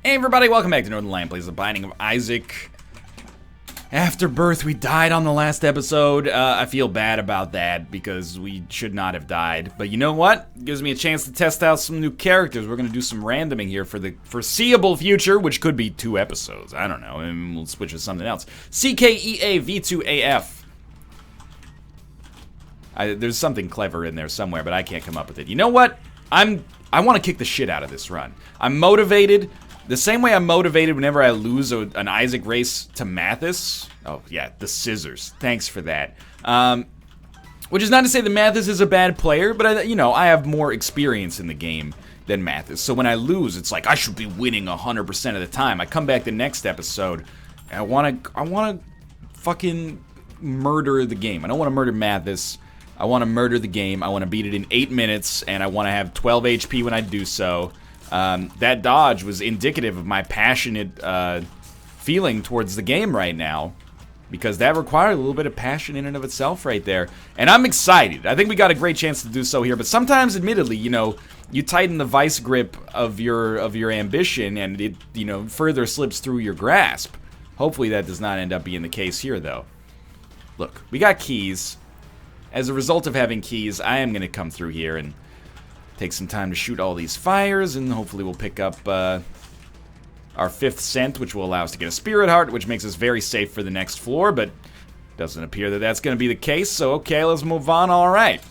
Hey everybody, welcome back to Northern Lion Plays The Binding of Isaac. Afterbirth, we died on the last episode. I feel bad about that because we should not have died. But you know what? It gives me a chance to test out some new characters. We're going to do some randoming here for the foreseeable future, which could be 2 episodes. I don't know, and we'll switch to something else. CKEA V2AF. There's something clever in there somewhere, but I can't come up with it. You know what? I want to kick the shit out of this run. I'm motivated. The same way I'm motivated whenever I lose an Isaac race to Mathis. Oh, yeah, the scissors. Thanks for that. Which is not to say that Mathis is a bad player, but I have more experience in the game than Mathis. So when I lose, it's like I should be winning 100% of the time. I come back the next episode, and I want to fucking murder the game. I don't want to murder Mathis. I want to murder the game. I want to beat it in 8 minutes, and I want to have 12 HP when I do so. That dodge was indicative of my passionate feeling towards the game right now, because that required a little bit of passion in and of itself right there. And I'm excited. I think we got a great chance to do so here, but sometimes, admittedly, you tighten the vice grip of your ambition, and it, further slips through your grasp. Hopefully that does not end up being the case here, though. Look, we got keys. As a result of having keys, I am going to come through here and take some time to shoot all these fires, and hopefully we'll pick up our 5th scent, which will allow us to get a spirit heart, which makes us very safe for the next floor, but doesn't appear that that's going to be the case, so okay, let's move on. Alright.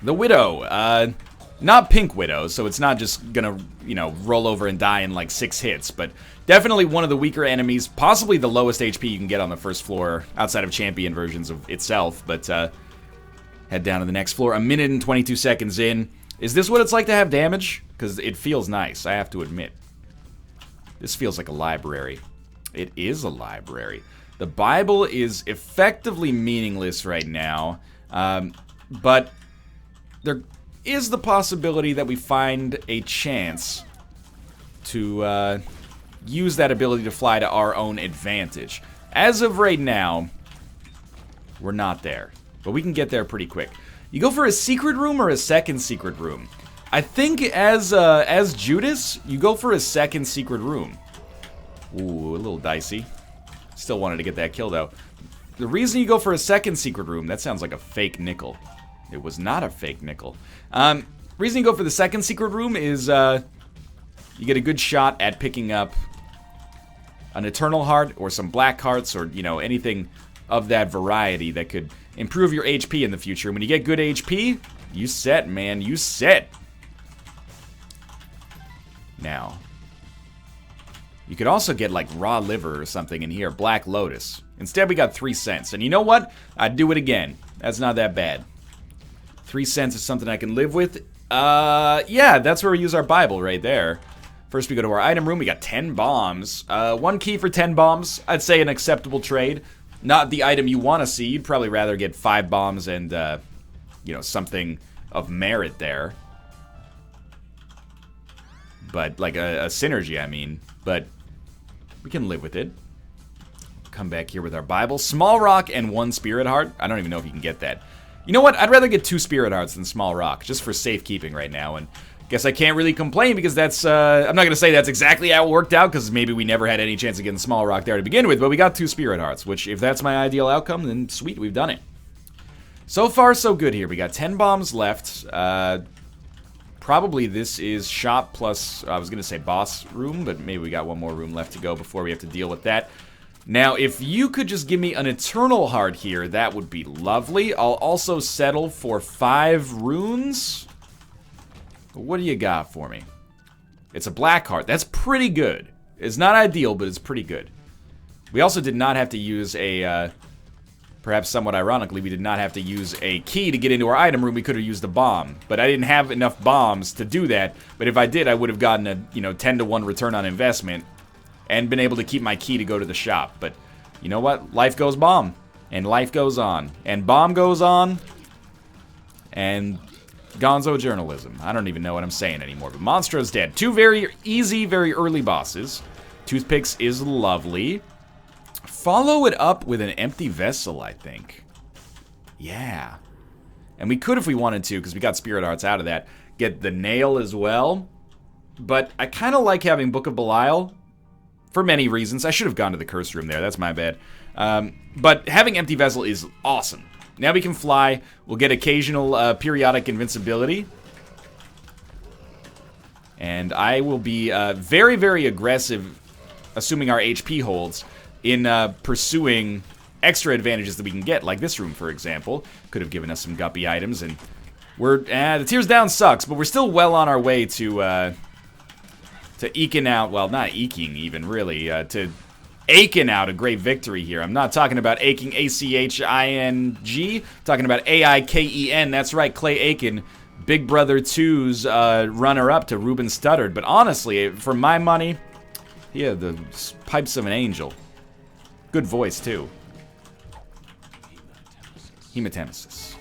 The Widow. Not Pink Widow, so it's not just going to, roll over and die in like 6 hits, but definitely one of the weaker enemies, possibly the lowest HP you can get on the first floor, outside of champion versions of itself, but head down to the next floor. 1 minute and 22 seconds in. Is this what it's like to have damage? Because it feels nice, I have to admit. This feels like a library. It is a library. The Bible is effectively meaningless right now, but there is the possibility that we find a chance to use that ability to fly to our own advantage. As of right now, we're not there, but we can get there pretty quick. You go for a secret room or a second secret room? I think as Judas, you go for a second secret room. Ooh, a little dicey. Still wanted to get that kill, though. The reason you go for a second secret room, that sounds like a fake nickel. It was not a fake nickel. Reason you go for the second secret room is you get a good shot at picking up an Eternal Heart or some Black Hearts or, anything of that variety that could improve your HP in the future. And when you get good HP, you set, man. You set. Now, you could also get like raw liver or something in here. Black Lotus. Instead, we got 3 cents. And you know what? I'd do it again. That's not that bad. 3 cents is something I can live with. Yeah, that's where we use our Bible right there. First, we go to our item room. We got 10 bombs. 1 key for 10 bombs. I'd say an acceptable trade. Not the item you want to see. You'd probably rather get 5 bombs and, something of merit there. But, like a synergy, I mean. But we can live with it. Come back here with our Bible. Small rock and 1 spirit heart. I don't even know if you can get that. You know what? I'd rather get 2 spirit hearts than small rock, just for safekeeping right now. And guess I can't really complain because that's, I'm not going to say that's exactly how it worked out because maybe we never had any chance of getting small rock there to begin with, but we got 2 spirit hearts, which if that's my ideal outcome, then sweet, we've done it. So far, so good here. We got 10 bombs left. Probably this is shop plus, I was going to say boss room, but maybe we got 1 more room left to go before we have to deal with that. Now, if you could just give me an Eternal Heart here, that would be lovely. I'll also settle for 5 runes. What do you got for me? It's a Black Heart. That's pretty good. It's not ideal, but it's pretty good. We also did not have to use a, perhaps somewhat ironically, we did not have to use a key to get into our item room. We could have used a bomb. But I didn't have enough bombs to do that. But if I did, I would have gotten a, 10-to-1 return on investment and been able to keep my key to go to the shop. But you know what? Life goes bomb. And life goes on. And bomb goes on. And gonzo journalism. I don't even know what I'm saying anymore. But Monstro's dead. 2 very easy, very early bosses. Toothpicks is lovely. Follow it up with an empty vessel, I think. Yeah. And we could if we wanted to, because we got spirit hearts out of that. Get the nail as well. but I kind of like having Book of Belial for many reasons. I should have gone to the Curse Room there. That's my bad. But having Empty Vessel is awesome. Now we can fly. We'll get occasional periodic invincibility. And I will be very, very aggressive, assuming our HP holds, in pursuing extra advantages that we can get, like this room, for example. Could have given us some guppy items, and we're... the Tears Down sucks, but we're still well on our way to eking out... Well, not eking, even, really. To aching out a great victory here. I'm not talking about aching, A-C-H-I-N-G. Talking about A-I-K-E-N. That's right, Clay Aiken. Big Brother 2's runner-up to Ruben Studdard. But honestly, for my money, he had the pipes of an angel. Good voice, too. Hematemesis.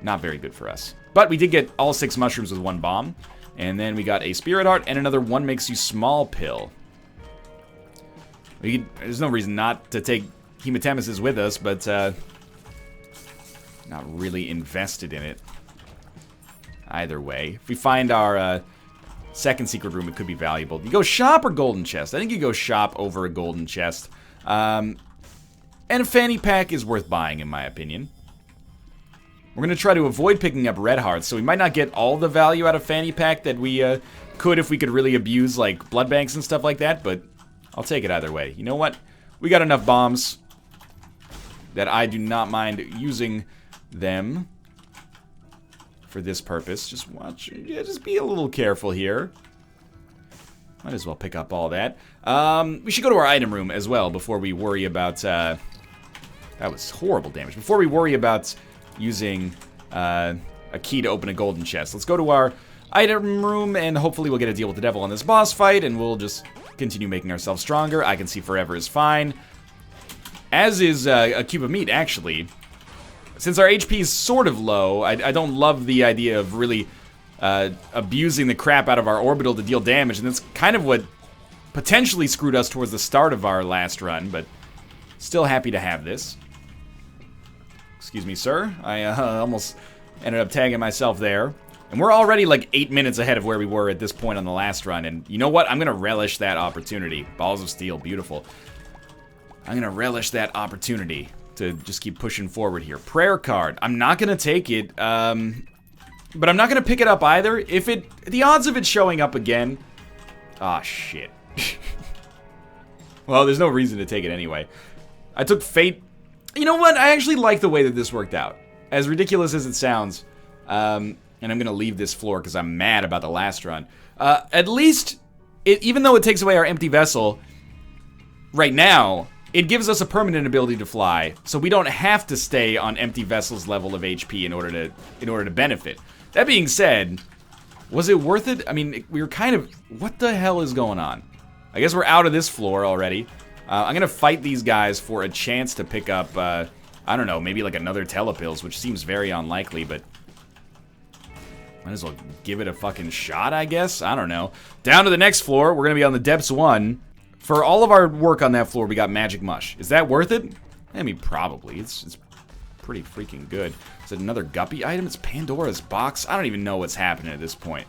Not very good for us. But we did get all 6 mushrooms with 1 bomb. And then we got a Spirit Heart and another One Makes You Small pill. There's no reason not to take Hematemesis with us, but not really invested in it. Either way. If we find our second secret room, it could be valuable. You go shop or golden chest? I think you go shop over a golden chest. And a fanny pack is worth buying, in my opinion. We're going to try to avoid picking up red hearts, so we might not get all the value out of fanny pack that we could if we could really abuse, like, blood banks and stuff like that, but I'll take it either way. You know what? We got enough bombs that I do not mind using them for this purpose. Just watch, yeah, just be a little careful here. Might as well pick up all that. We should go to our item room as well before we worry about, that was horrible damage. Before we worry about using a key to open a golden chest. Let's go to our item room and hopefully we'll get a deal with the devil on this boss fight and we'll just continue making ourselves stronger. I can see forever is fine. As is a cube of meat, actually. Since our HP is sort of low, I don't love the idea of really abusing the crap out of our orbital to deal damage, and that's kind of what potentially screwed us towards the start of our last run, but still happy to have this. Excuse me, sir. I almost ended up tagging myself there. And we're already like 8 minutes ahead of where we were at this point on the last run, and you know what? I'm gonna relish that opportunity. Balls of Steel, beautiful. I'm gonna relish that opportunity to just keep pushing forward here. Prayer card. I'm not gonna take it, but I'm not gonna pick it up either. The odds of it showing up again... Ah, shit. Well, there's no reason to take it anyway. I took Fate... You know what? I actually like the way that this worked out. As ridiculous as it sounds, and I'm gonna leave this floor because I'm mad about the last run. At least, even though it takes away our empty vessel, right now, it gives us a permanent ability to fly, so we don't have to stay on empty vessel's level of HP in order to benefit. That being said, was it worth it? I mean, we were kind of... What the hell is going on? I guess we're out of this floor already. I'm gonna fight these guys for a chance to pick up, I don't know, maybe like another telepills, which seems very unlikely, but... Might as well give it a fucking shot, I guess? I don't know. Down to the next floor, we're gonna be on the Depths 1. For all of our work on that floor, we got Magic Mush. Is that worth it? I mean, probably. It's pretty freaking good. Is it another guppy item? It's Pandora's Box? I don't even know what's happening at this point.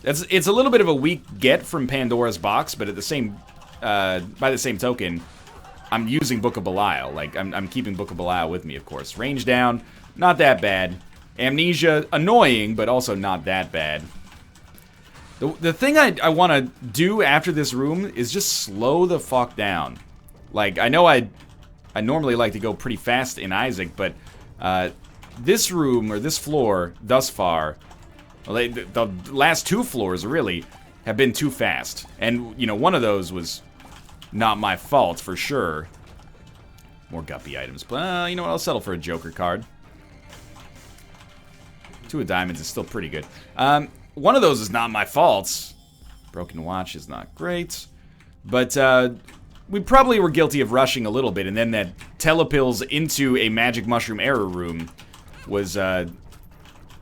It's a little bit of a weak get from Pandora's Box, but at the same... by the same token, I'm using Book of Belial. Like, I'm keeping Book of Belial with me, of course. Range down, not that bad. Amnesia, annoying, but also not that bad. The thing I want to do after this room is just slow the fuck down. Like, I know I normally like to go pretty fast in Isaac, but this room, or this floor, thus far, well, the last 2 floors, really, have been too fast. And, you know, one of those was not my fault, for sure. More guppy items. But, you know what, I'll settle for a Joker card. 2 of diamonds is still pretty good. One of those is not my fault. Broken watch is not great. But, we probably were guilty of rushing a little bit, and then that telepills into a magic mushroom error room was, a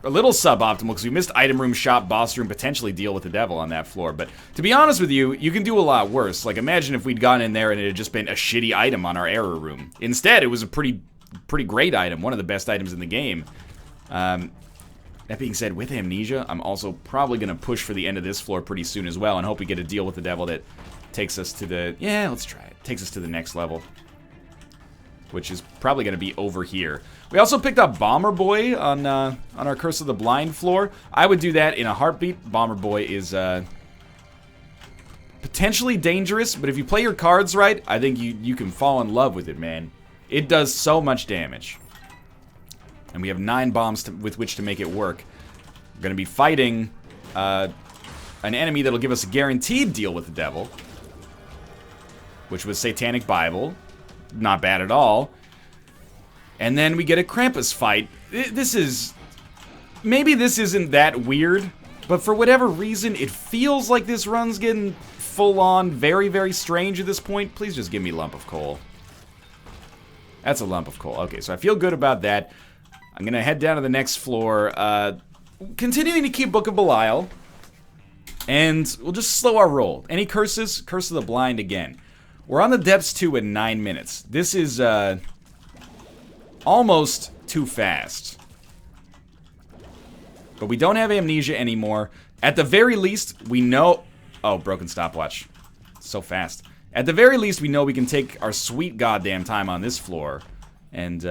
little suboptimal, because we missed item room, shop, boss room, potentially deal with the devil on that floor. But, to be honest with you, you can do a lot worse. Like, imagine if we'd gone in there and it had just been a shitty item on our error room. Instead, it was a pretty great item, one of the best items in the game. That being said, with Amnesia, I'm also probably going to push for the end of this floor pretty soon as well and hope we get a deal with the devil that takes us to the... Yeah, let's try it. Takes us to the next level, which is probably going to be over here. We also picked up Bomber Boy on our Curse of the Blind floor. I would do that in a heartbeat. Bomber Boy is potentially dangerous, but if you play your cards right, I think you can fall in love with it, man. It does so much damage. And we have 9 bombs with which to make it work. We're going to be fighting an enemy that'll give us a guaranteed deal with the devil, which was Satanic Bible. Not bad at all. And then we get a Krampus fight. This is... Maybe this isn't that weird, but for whatever reason, it feels like this run's getting full-on very, very strange at this point. Please just give me lump of coal. That's a lump of coal. Okay, so I feel good about that. I'm going to head down to the next floor, continuing to keep Book of Belial, and we'll just slow our roll. Any curses? Curse of the Blind again. We're on the depths 2 in 9 minutes. This is almost too fast. But we don't have Amnesia anymore. At the very least, we know... Oh, broken stopwatch. So fast. At the very least, we know we can take our sweet goddamn time on this floor and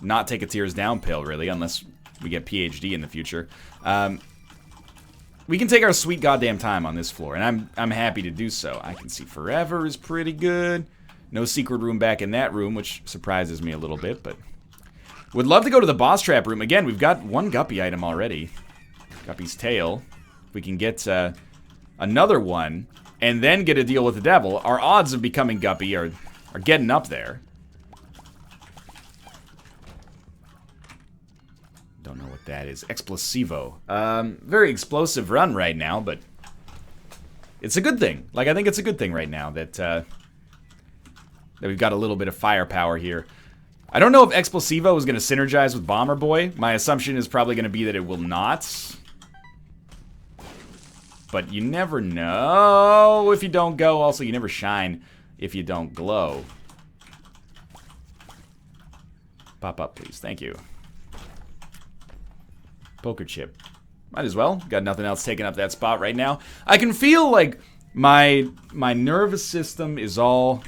not take a tears down pill, really, unless we get PhD in the future. We can take our sweet goddamn time on this floor, and I'm happy to do so. I can see forever is pretty good. No secret room back in that room, which surprises me a little bit, but... Would love to go to the boss trap room. Again, we've got 1 Guppy item already. Guppy's tail. If we can get another one, and then get a deal with the devil, our odds of becoming Guppy are getting up there. Don't know what that is. Explosivo. Very explosive run right now, but it's a good thing. Like, I think it's a good thing right now that we've got a little bit of firepower here. I don't know if Explosivo is going to synergize with Bomber Boy. My assumption is probably going to be that it will not. But you never know if you don't go. Also, you never shine if you don't glow. Pop up, please. Thank you. Poker chip. Might as well. Got nothing else taking up that spot right now. I can feel like my nervous system is all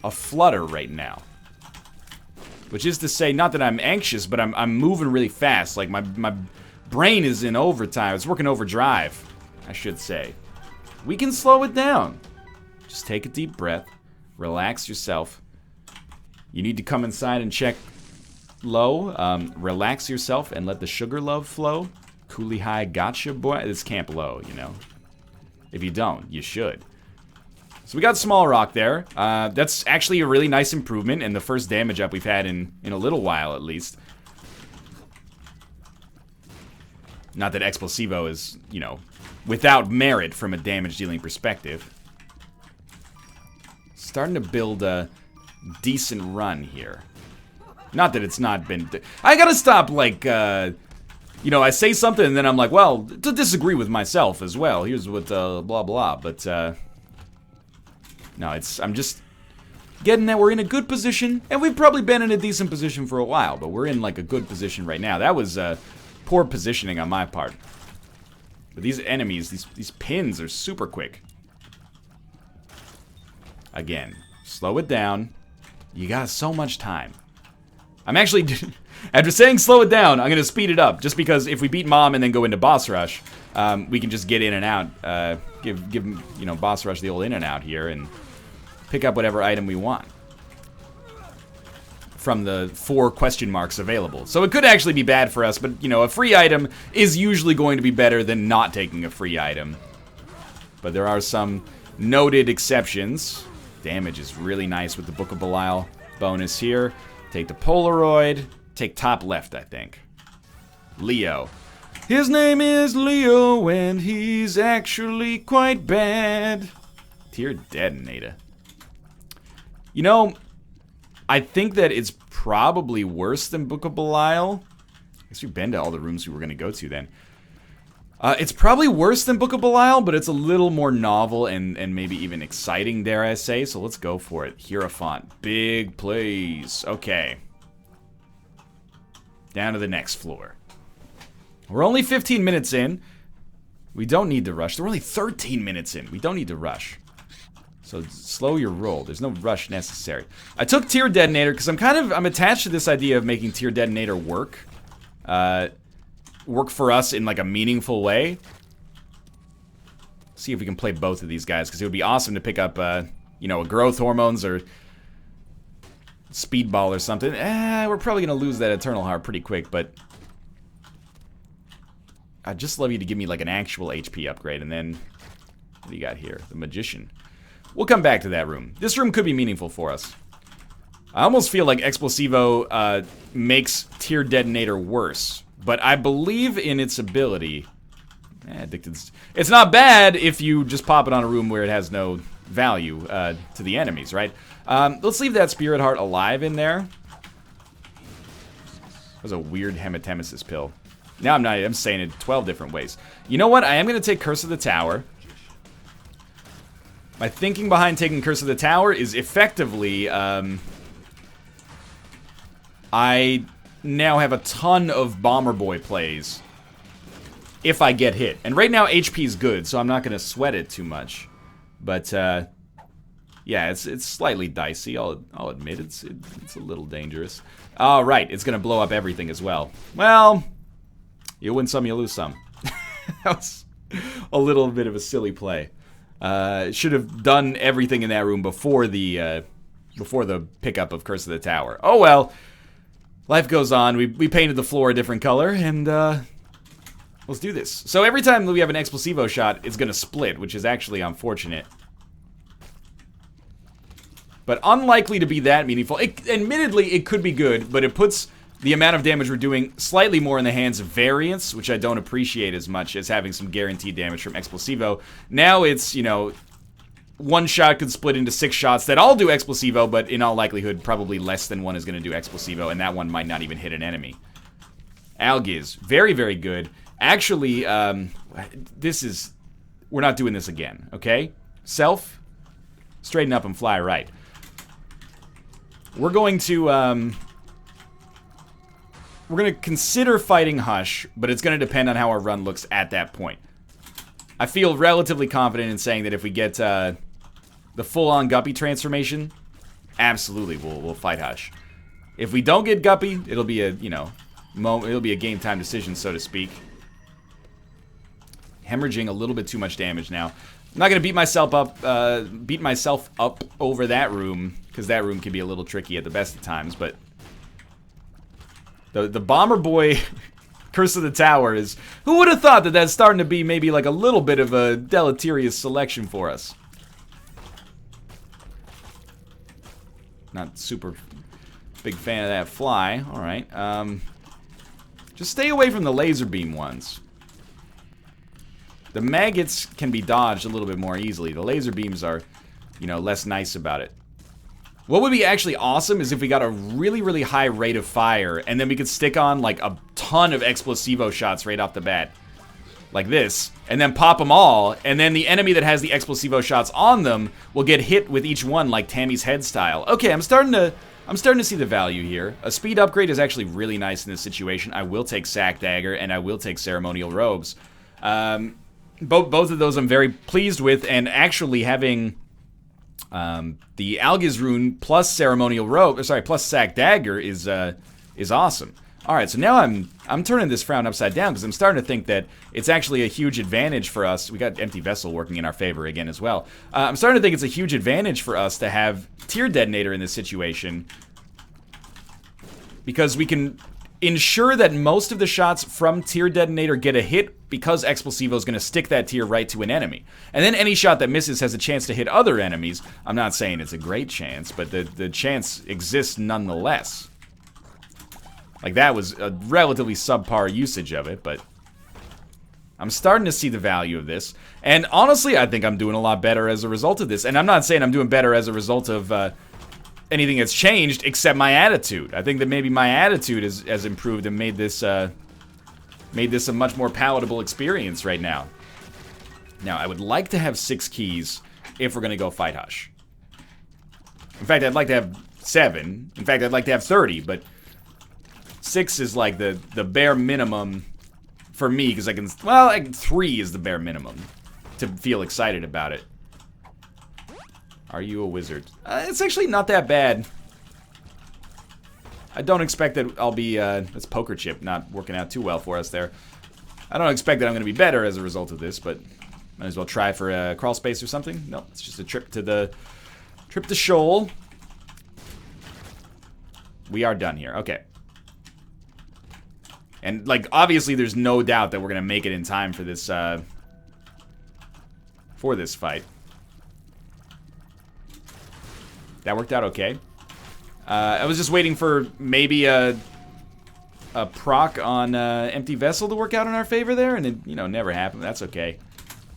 aflutter right now. Which is to say, not that I'm anxious, but I'm moving really fast. Like, my brain is in overtime. It's working overdrive, I should say. We can slow it down. Just take a deep breath. Relax yourself. You need to come inside and check low. Relax yourself and let the sugar love flow. Coolie high gotcha, boy. It's Camp Low, you know. If you don't, you should. So we got Small Rock there. That's actually a really nice improvement and the first damage up we've had in a little while, at least. Not that Explosivo is, you know, without merit from a damage-dealing perspective. Starting to build a decent run here. Not that it's not been... I gotta stop, like, you know, I say something and then I'm like, well, to disagree with myself as well. Here's what, blah, blah. But, no, I'm just getting that we're in a good position. And we've probably been in a decent position for a while. But we're in, like, a good position right now. That was, poor positioning on my part. But these enemies, these pins are super quick. Again, slow it down. You got so much time. I'm actually, after saying slow it down, I'm going to speed it up. Just because if we beat Mom and then go into Boss Rush, we can just get in and out. Give you know, Boss Rush the old in and out here and pick up whatever item we want from the 4 question marks available. So it could actually be bad for us, but, you know, a free item is usually going to be better than not taking a free item. But there are some noted exceptions. Damage is really nice with the Book of Belial bonus here. Take the Polaroid. Take top left, I think. Leo. His name is Leo, and he's actually quite bad. Tear Detonator. You know, I think that it's probably worse than Book of Belial. I guess we've been to all the rooms we were going to go to then. It's probably worse than Book of Belial, but it's a little more novel and maybe even exciting, dare I say. So let's go for it. Hierophant. Big plays. Okay. Down to the next floor. We're only 15 minutes in. We don't need to rush. We're only 13 minutes in. We don't need to rush. So slow your roll. There's no rush necessary. I took Tier Detonator because I'm attached to this idea of making Tier Detonator work. Work for us in like a meaningful way. See if we can play both of these guys, because it would be awesome to pick up, you know, a growth hormones or speedball or something. We're probably going to lose that Eternal Heart pretty quick, but I'd just love you to give me like an actual HP upgrade. And then, what do you got here? The Magician. We'll come back to that room. This room could be meaningful for us. I almost feel like Explosivo makes Tier Detonator worse, but I believe in its ability. Addicted. It's not bad if you just pop it on a room where it has no value to the enemies, right? Let's leave that Spirit Heart alive in there. That was a weird hematemesis pill. Now I'm saying it 12 different ways. You know what? I am going to take Curse of the Tower. My thinking behind taking Curse of the Tower is effectively, I now have a ton of Bomber Boy plays if I get hit. And right now HP is good, so I'm not going to sweat it too much. But, yeah, it's slightly dicey, I'll admit. It's a little dangerous. All right, it's going to blow up everything as well. Well, you win some, you lose some. That was a little bit of a silly play. Should have done everything in that room before the pickup of Curse of the Tower. Oh well, life goes on. We painted the floor a different color, and let's do this. So every time we have an Explosivo shot, it's gonna split, which is actually unfortunate, but unlikely to be that meaningful. Admittedly, it could be good, but it puts the amount of damage we're doing slightly more in the hands of variance, which I don't appreciate as much as having some guaranteed damage from Explosivo. Now it's, you know, one shot could split into 6 shots that all do Explosivo, but in all likelihood, probably less than one is going to do Explosivo, and that one might not even hit an enemy. Algiz, very, very good. Actually, we're not doing this again, okay? Self, straighten up and fly right. We're going to, we're going to consider fighting Hush, but it's going to depend on how our run looks at that point. I feel relatively confident in saying that if we get the full-on Guppy transformation, absolutely we'll fight Hush. If we don't get Guppy, it'll be a, you know, it'll be a game time decision, so to speak. Hemorrhaging a little bit too much damage now. I'm not going to beat myself up over that room, because that room can be a little tricky at the best of times, but the Bomber Boy Curse of the Tower is... Who would have thought that that's starting to be maybe like a little bit of a deleterious selection for us? Not super big fan of that fly. Alright. Just stay away from the laser beam ones. The maggots can be dodged a little bit more easily. The laser beams are, you know, less nice about it. What would be actually awesome is if we got a really, really high rate of fire, and then we could stick on, like, a ton of Explosivo shots right off the bat. Like this. And then pop them all, and then the enemy that has the Explosivo shots on them will get hit with each one, like Tammy's head style. Okay, I'm starting to see the value here. A speed upgrade is actually really nice in this situation. I will take Sack Dagger, and I will take Ceremonial Robes. Both of those I'm very pleased with, and actually having... the Algiz rune plus Ceremonial Robe, plus Sack Dagger is awesome. All right, so now I'm turning this frown upside down because I'm starting to think that it's actually a huge advantage for us. We got Empty Vessel working in our favor again as well. I'm starting to think it's a huge advantage for us to have Tier Detonator in this situation because we can ensure that most of the shots from Tier Detonator get a hit because Explosivo is going to stick that tier right to an enemy. And then any shot that misses has a chance to hit other enemies. I'm not saying it's a great chance, but the chance exists nonetheless. Like, that was a relatively subpar usage of it, but I'm starting to see the value of this. And honestly, I think I'm doing a lot better as a result of this. And I'm not saying I'm doing better as a result of anything that's changed except my attitude. I think that maybe my attitude has improved and made this a much more palatable experience right now. Now, I would like to have 6 keys if we're going to go fight Hush. In fact, I'd like to have 7. In fact, I'd like to have 30, but 6 is like the bare minimum for me, because I can... Well, like 3 is the bare minimum to feel excited about it. Are you a wizard? It's actually not that bad. I don't expect that I'll be... that's poker chip not working out too well for us there. I don't expect that I'm going to be better as a result of this, but might as well try for a crawl space or something. No, it's just a trip to the... Trip to Shoal. We are done here. Okay. And, like, obviously there's no doubt that we're going to make it in time for this fight. That worked out okay. I was just waiting for maybe a proc on Empty Vessel to work out in our favor there, and it, you know, never happened. That's okay.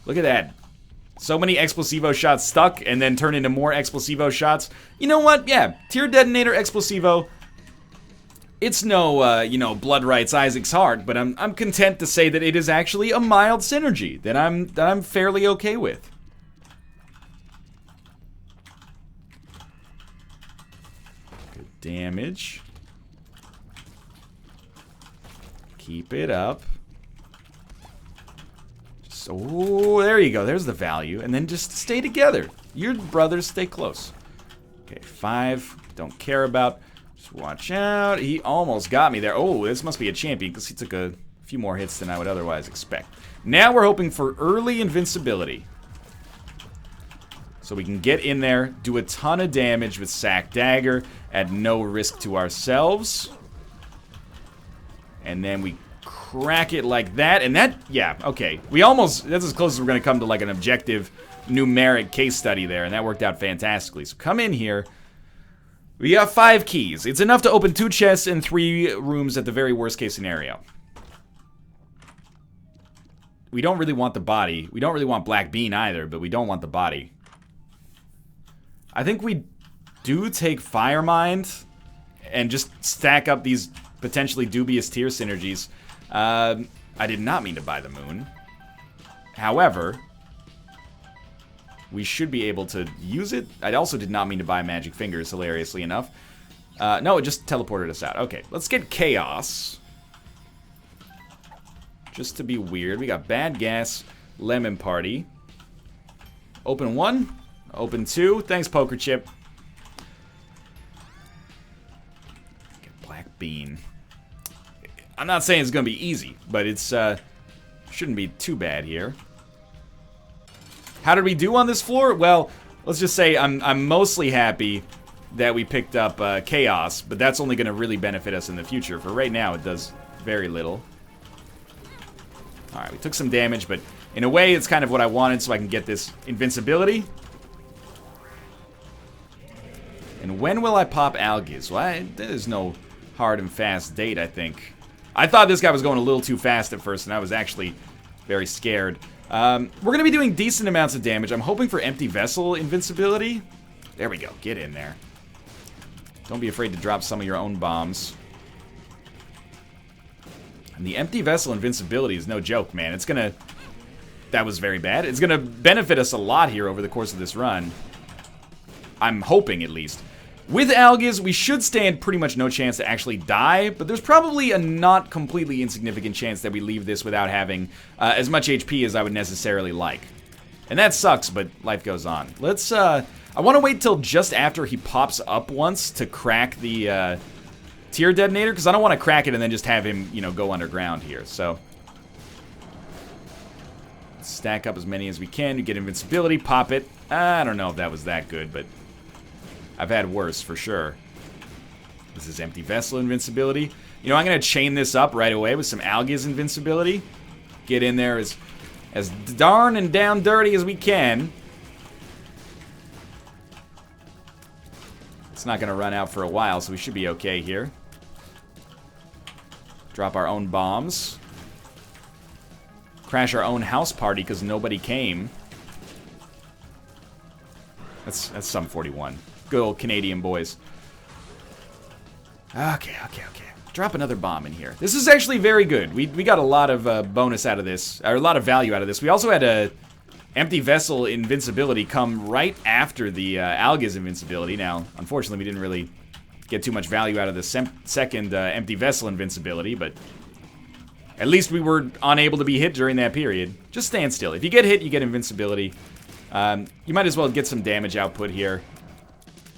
Look at that. So many Explosivo shots stuck and then turn into more Explosivo shots. You know what? Yeah, Tier Detonator Explosivo. It's no, you know, blood rights Isaac's heart, but I'm content to say that it is actually a mild synergy that I'm fairly okay with. Good damage. Keep it up. So, there you go. There's the value. And then just stay together. Your brothers stay close. Okay, 5. Don't care about. Just watch out. He almost got me there. Oh, this must be a champion because he took a few more hits than I would otherwise expect. Now we're hoping for early invincibility. So we can get in there, do a ton of damage with Sack Dagger at no risk to ourselves. And then we crack it like that. And that, yeah, okay. We almost, that's as close as we're going to come to like an objective numeric case study there. And that worked out fantastically. So come in here. We got 5 keys. It's enough to open 2 chests and 3 rooms at the very worst case scenario. We don't really want the body. We don't really want Black Bean either, but we don't want the body. I think we do take Firemind and just stack up these potentially dubious tier synergies. I did not mean to buy the moon. However, we should be able to use it. I also did not mean to buy Magic Fingers, hilariously enough. No, it just teleported us out. Okay, let's get Chaos. Just to be weird. We got Bad Gas, Lemon Party. Open 1. Open 2. Thanks, Poker Chip. Get Black Bean. I'm not saying it's going to be easy, but it's shouldn't be too bad here. How did we do on this floor? Well, let's just say I'm mostly happy that we picked up Chaos, but that's only going to really benefit us in the future. For right now, it does very little. Alright, we took some damage, but in a way, it's kind of what I wanted so I can get this invincibility. And when will I pop Algiz? Well, there's no hard and fast date, I think. I thought this guy was going a little too fast at first, and I was actually very scared. We're going to be doing decent amounts of damage. I'm hoping for Empty Vessel invincibility. There we go. Get in there. Don't be afraid to drop some of your own bombs. And the Empty Vessel invincibility is no joke, man. It's going to... That was very bad. It's going to benefit us a lot here over the course of this run. I'm hoping, at least. With Algiz, we should stand pretty much no chance to actually die, but there's probably a not completely insignificant chance that we leave this without having as much HP as I would necessarily like. And that sucks, but life goes on. Let's, I want to wait till just after he pops up once to crack the tier detonator, because I don't want to crack it and then just have him, you know, go underground here, so... Stack up as many as we can to get invincibility, pop it. I don't know if that was that good, but... I've had worse, for sure. This is Empty Vessel invincibility. You know, I'm going to chain this up right away with some Algiz invincibility. Get in there as darn and down dirty as we can. It's not going to run out for a while, so we should be okay here. Drop our own bombs. Crash our own house party because nobody came. That's Sum 41. Good old Canadian boys. Okay. Drop another bomb in here. This is actually very good. We got a lot of bonus out of this, or a lot of value out of this. We also had a Empty Vessel invincibility come right after the Algiz invincibility. Now, unfortunately, we didn't really get too much value out of the second Empty Vessel invincibility, but At least we were unable to be hit during that period. Just stand still. If you get hit, you get invincibility. You might as well get some damage output here.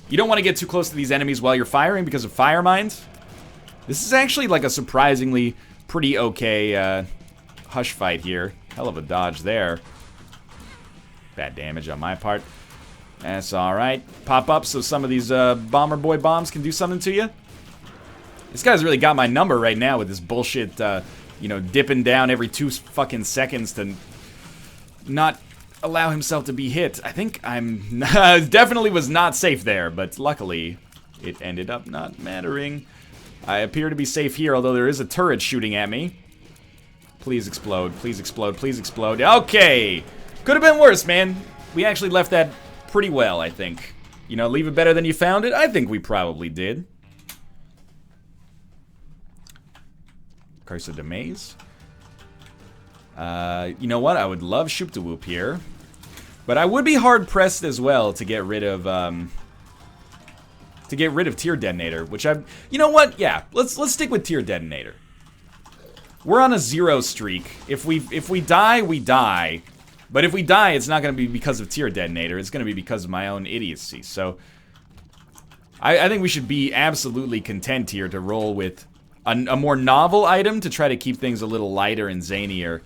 You don't want to get too close to these enemies while you're firing because of fire mines. This is actually like a surprisingly pretty okay hush fight here. Hell of a dodge there. Bad damage on my part. That's alright. Pop up so some of these Bomber Boy bombs can do something to you. This guy's really got my number right now with this bullshit, you know, dipping down every 2 fucking seconds to not allow himself to be hit. I think I'm... definitely was not safe there, but luckily it ended up not mattering. I appear to be safe here, although there is a turret shooting at me. Please explode, please explode, please explode. Okay! Could have been worse, man. We actually left that pretty well, I think. You know, leave it better than you found it? I think we probably did. Curse of the Maze. You know what? I would love Shoop to Whoop here. But I would be hard-pressed as well to get rid of, Tear Detonator, which I've... You know what? Yeah, let's stick with Tear Detonator. We're on a 0 streak. If we die, we die. But if we die, it's not going to be because of Tear Detonator. It's going to be because of my own idiocy. So, I think we should be absolutely content here to roll with a more novel item to try to keep things a little lighter and zanier.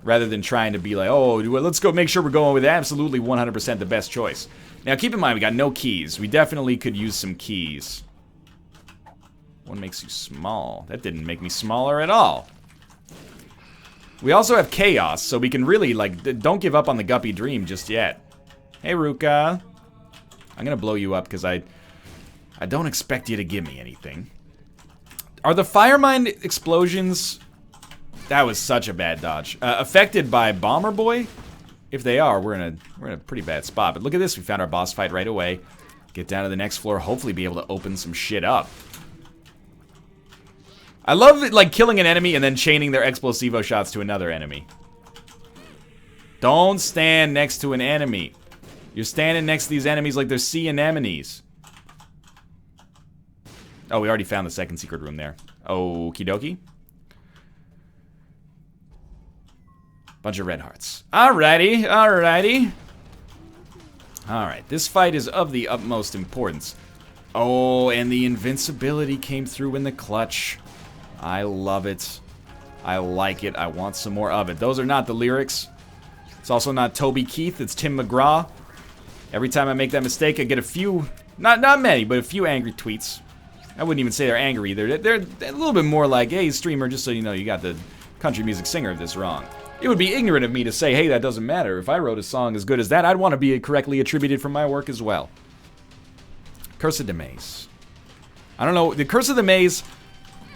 Rather than trying to be like, oh, let's go make sure we're going with absolutely 100% the best choice. Now, keep in mind, we got no keys. We definitely could use some keys. One makes you small. That didn't make me smaller at all. We also have Chaos, so we can really, like, don't give up on the Guppy Dream just yet. Hey, Ruka. I'm gonna blow you up because I don't expect you to give me anything. Are the Fire Mine explosions... That was such a bad dodge. Affected by Bomber Boy? If they are, we're in a pretty bad spot. But look at this, we found our boss fight right away. Get down to the next floor, hopefully be able to open some shit up. I love it, like, killing an enemy and then chaining their Explosivo shots to another enemy. Don't stand next to an enemy. You're standing next to these enemies like they're sea anemones. Oh, we already found the second secret room there. Okie dokie. Bunch of red hearts. Alrighty, alrighty. Alright, this fight is of the utmost importance. Oh, and the invincibility came through in the clutch. I love it. I like it. I want some more of it. Those are not the lyrics. It's also not Toby Keith. It's Tim McGraw. Every time I make that mistake, I get a few, not many, but a few angry tweets. I wouldn't even say they're angry either. They're a little bit more like, hey, streamer, just so you know, you got the country music singer of this wrong. It would be ignorant of me to say, hey, that doesn't matter. If I wrote a song as good as that, I'd want to be correctly attributed from my work as well. Curse of the Maze. I don't know. The Curse of the Maze,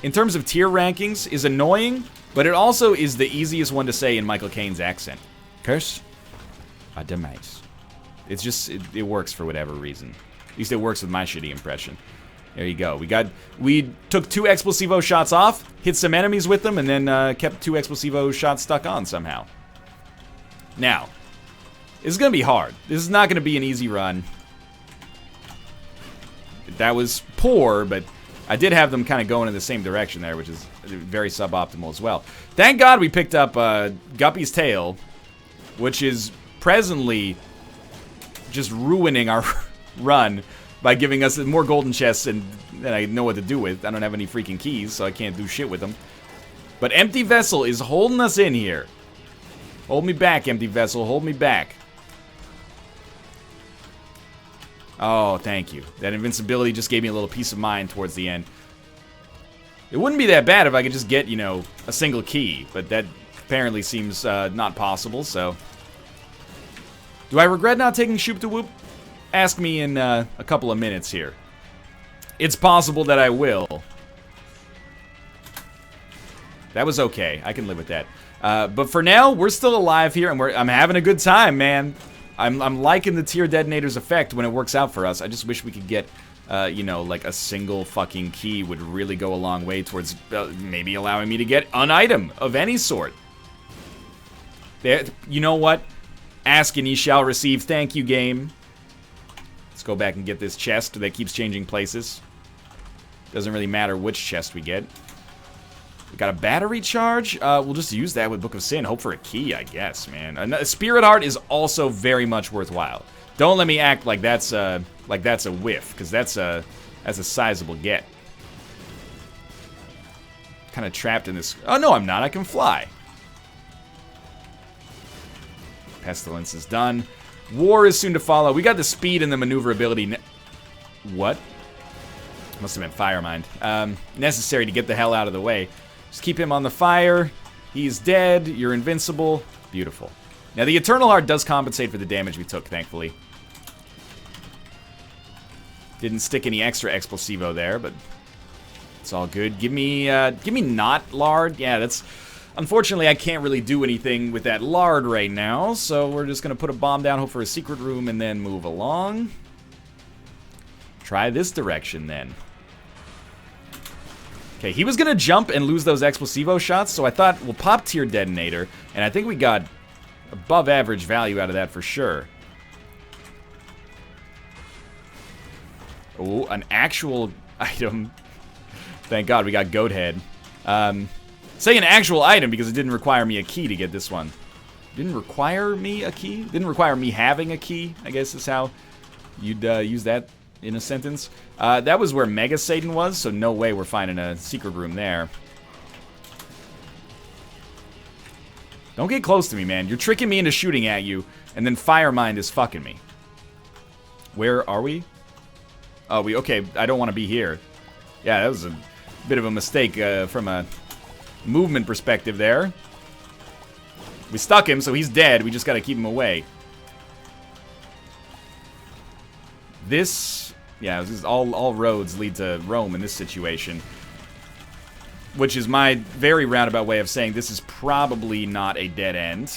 in terms of tier rankings, is annoying, but it also is the easiest one to say in Michael Caine's accent. Curse of the Maze. It's just, it works for whatever reason. At least it works with my shitty impression. There you go. We took 2 Explosivo shots off, hit some enemies with them, and then kept 2 Explosivo shots stuck on somehow. Now, this is going to be hard. This is not going to be an easy run. That was poor, but I did have them kind of going in the same direction there, which is very suboptimal as well. Thank God we picked up Guppy's Tail, which is presently just ruining our run by giving us more golden chests and I know what to do with. I don't have any freaking keys, so I can't do shit with them. But Empty Vessel is holding us in here. Hold me back, Empty Vessel. Hold me back. Oh, thank you. That invincibility just gave me a little peace of mind towards the end. It wouldn't be that bad if I could just get, you know, a single key, but that apparently seems not possible, so... Do I regret not taking Shoop to Whoop? Ask me in a couple of minutes here. It's possible that I will. That was okay. I can live with that. But for now, we're still alive here, and I'm having a good time, man. I'm liking the Tear Detonator's effect when it works out for us. I just wish we could get, you know, like a single fucking key would really go a long way towards maybe allowing me to get an item of any sort. There, you know what? Ask and ye shall receive. Thank you, game. Let's go back and get this chest that keeps changing places. Doesn't really matter which chest we get. We got a battery charge. We'll just use that with Book of Sin. Hope for a key, I guess, man. A Spirit Heart is also very much worthwhile. Don't let me act like that's a whiff, because that's a sizable get. Kind of trapped in this. Oh no, I'm not. I can fly. Pestilence is done. War is soon to follow. We got the speed and the maneuverability. What? Must have been Fire Mind. Necessary to get the hell out of the way. Just keep him on the fire. He's dead. You're invincible. Beautiful. Now, the Eternal Heart does compensate for the damage we took, thankfully. Didn't stick any extra Explosivo there, but it's all good. Give me not Lard. Yeah, that's... Unfortunately, I can't really do anything with that Lard right now, so we're just going to put a bomb down, hope for a secret room, and then move along. Try this direction, then. Okay, he was going to jump and lose those Explosivo shots, so I thought, we'll pop Tier Detonator, and I think we got above average value out of that for sure. Oh, an actual item. Thank God we got Goat Head. Say an actual item because it didn't require me a key to get this one. Didn't require me a key? Didn't require me having a key, I guess is how you'd use that in a sentence. That was where Mega Satan was, so no way we're finding a secret room there. Don't get close to me, man. You're tricking me into shooting at you, and then Fire Mind is fucking me. Where are we? Oh, okay, I don't want to be here. Yeah, that was a bit of a mistake from a movement perspective there. We stuck him, so he's dead. We just got to keep him away. This, yeah, this is all roads lead to Rome in this situation. Which is my very roundabout way of saying this is probably not a dead end.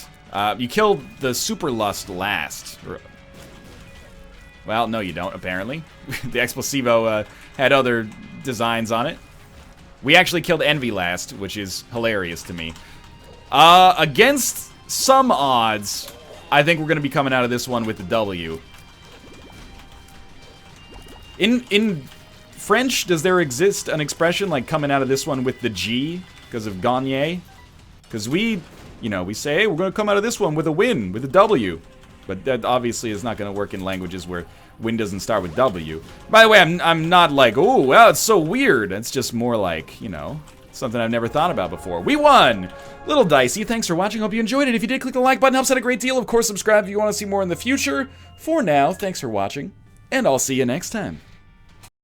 You killed the Super Lust last. Well, no you don't, apparently. The Explosivo had other designs on it. We actually killed Envy last, which is hilarious to me. Against some odds, I think we're going to be coming out of this one with the W. In French, does there exist an expression like coming out of this one with the G because of Gagne? Because we say, hey, we're going to come out of this one with a win, with a W. But that obviously is not going to work in languages where win doesn't start with W. By the way, I'm not like, oh, well, it's so weird. It's just more like, something I've never thought about before. We won! Little dicey. Thanks for watching. Hope you enjoyed it. If you did, click the like button. Helps out a great deal. Of course, subscribe if you want to see more in the future. For now, thanks for watching, and I'll see you next time.